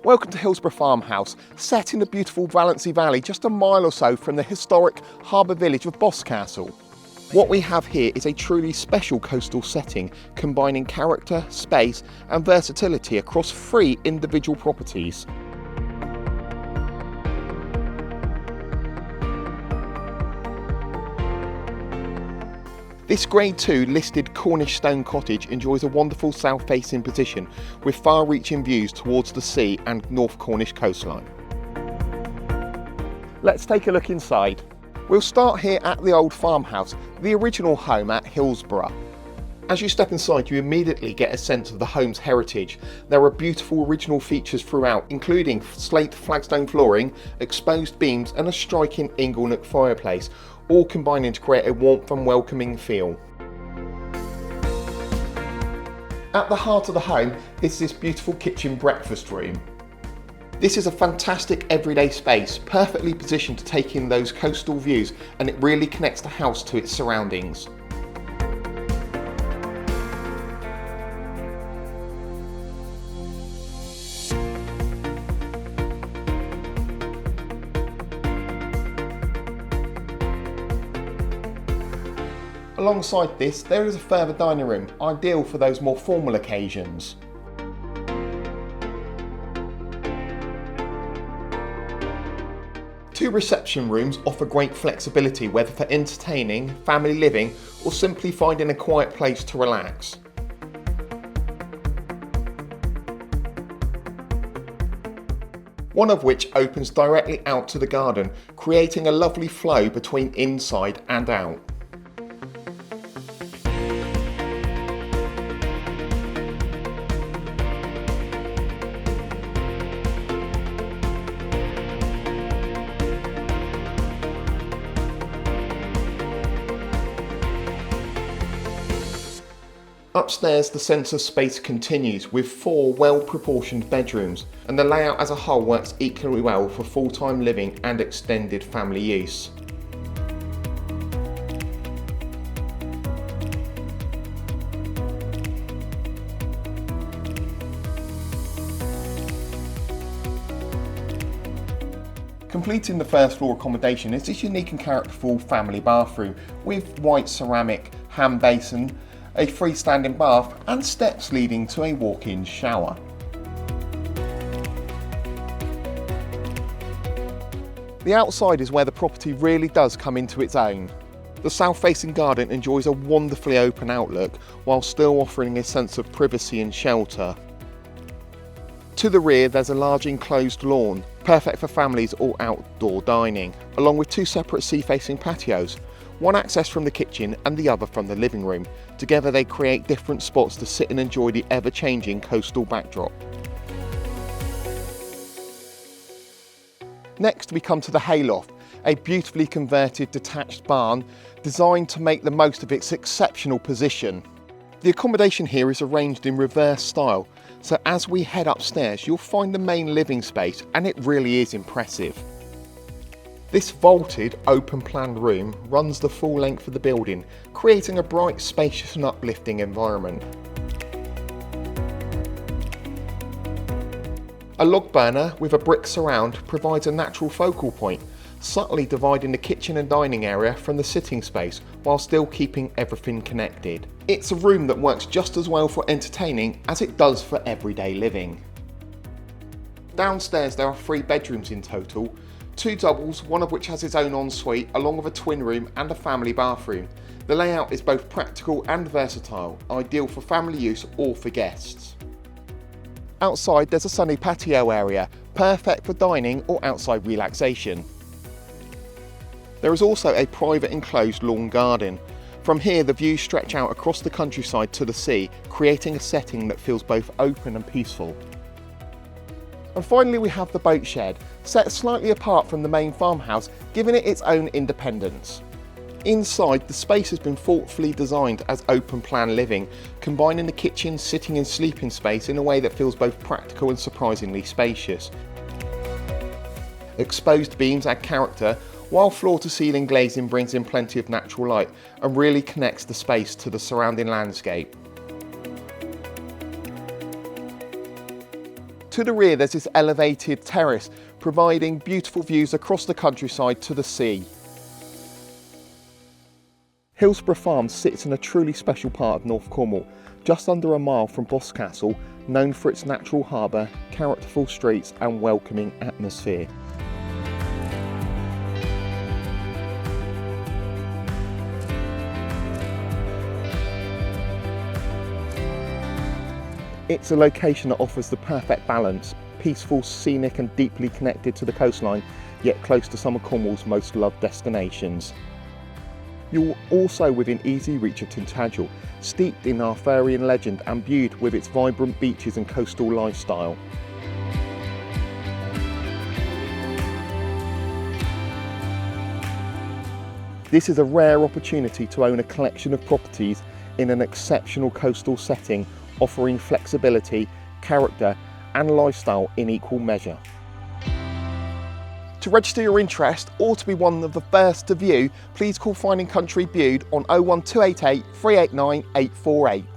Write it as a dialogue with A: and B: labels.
A: Welcome to Hillsborough Farmhouse, set in the beautiful Valency Valley, just a mile or so from the historic harbour village of Boscastle. What we have here is a truly special coastal setting, combining character, space and versatility across 3 individual properties. This Grade 2 listed Cornish stone cottage enjoys a wonderful south-facing position with far-reaching views towards the sea and North Cornish coastline. Let's take a look inside. We'll start here at the Old Farmhouse, the original home at Hillsborough. As you step inside, you immediately get a sense of the home's heritage. There are beautiful original features throughout, including slate flagstone flooring, exposed beams and a striking inglenook fireplace, all combining to create a warmth and welcoming feel. At the heart of the home is this beautiful kitchen breakfast room. This is a fantastic everyday space, perfectly positioned to take in those coastal views, and it really connects the house to its surroundings. Alongside this, there is a further dining room, ideal for those more formal occasions. Two reception rooms offer great flexibility, whether for entertaining, family living, or simply finding a quiet place to relax. One of which opens directly out to the garden, creating a lovely flow between inside and out. Upstairs, the sense of space continues with 4 well-proportioned bedrooms, and the layout as a whole works equally well for full-time living and extended family use. Completing the first floor accommodation is this unique and characterful family bathroom with white ceramic hand basin, a freestanding bath and steps leading to a walk-in shower. The outside is where the property really does come into its own. The south-facing garden enjoys a wonderfully open outlook while still offering a sense of privacy and shelter. To the rear, there's a large enclosed lawn, perfect for families or outdoor dining, along with 2 separate sea-facing patios, one accessed from the kitchen and the other from the living room. Together they create different spots to sit and enjoy the ever-changing coastal backdrop. Next we come to the Hayloft, a beautifully converted detached barn designed to make the most of its exceptional position. The accommodation here is arranged in reverse style, so as we head upstairs you'll find the main living space, and it really is impressive. This vaulted, open-plan room runs the full length of the building, creating a bright, spacious and uplifting environment. A log burner with a brick surround provides a natural focal point, subtly dividing the kitchen and dining area from the sitting space while still keeping everything connected. It's a room that works just as well for entertaining as it does for everyday living. Downstairs there are 3 bedrooms in total, 2 doubles, one of which has its own ensuite, along with a twin room and a family bathroom. The layout is both practical and versatile, ideal for family use or for guests. Outside there's a sunny patio area, perfect for dining or outside relaxation. There is also a private enclosed lawn garden. From here the views stretch out across the countryside to the sea, creating a setting that feels both open and peaceful. And finally we have the boat shed, set slightly apart from the main farmhouse, giving it its own independence. Inside, the space has been thoughtfully designed as open plan living, combining the kitchen, sitting and sleeping space in a way that feels both practical and surprisingly spacious. Exposed beams add character, while floor-to-ceiling glazing brings in plenty of natural light and really connects the space to the surrounding landscape. To the rear there's this elevated terrace providing beautiful views across the countryside to the sea. Hillsborough Farm sits in a truly special part of North Cornwall, just under a mile from Boscastle, known for its natural harbour, characterful streets and welcoming atmosphere. It's a location that offers the perfect balance, peaceful, scenic and deeply connected to the coastline, yet close to some of Cornwall's most loved destinations. You're also within easy reach of Tintagel, steeped in Arthurian legend and imbued with its vibrant beaches and coastal lifestyle. This is a rare opportunity to own a collection of properties in an exceptional coastal setting, offering flexibility, character and lifestyle in equal measure. To register your interest or to be one of the first to view, please call Finding Country Bude on 01288 389 848.